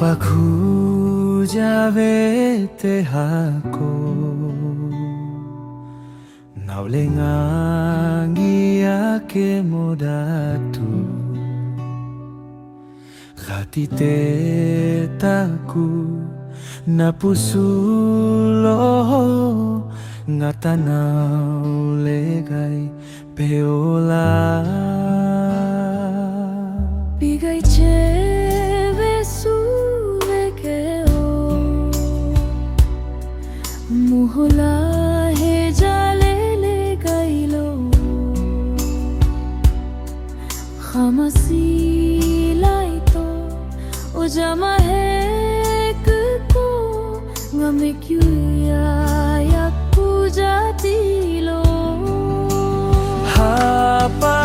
Pakhujave te hako Naulengangi ake modatu Gati te taku Napusulo Ngatanau legay peola Bigay cheve suve keo Muhola he jale le gailo Khamasi laito o jama hai ko ngame kyuya yakku jati lo Hapa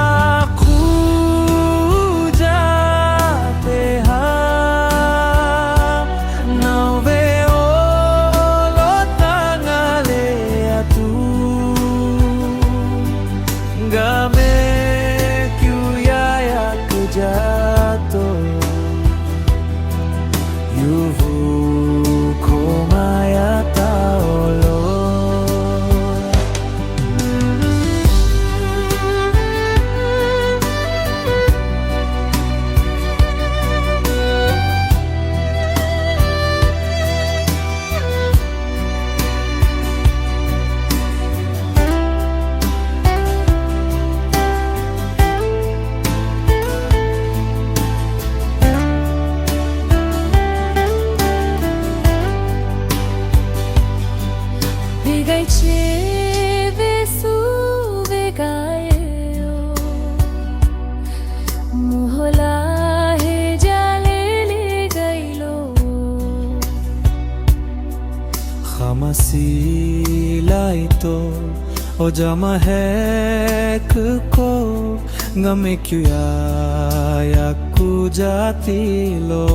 Bigay cheve suve gayo Muhola he jale le gailo Khamasi laito o jama hai ko ngame kyuya yakku jati lo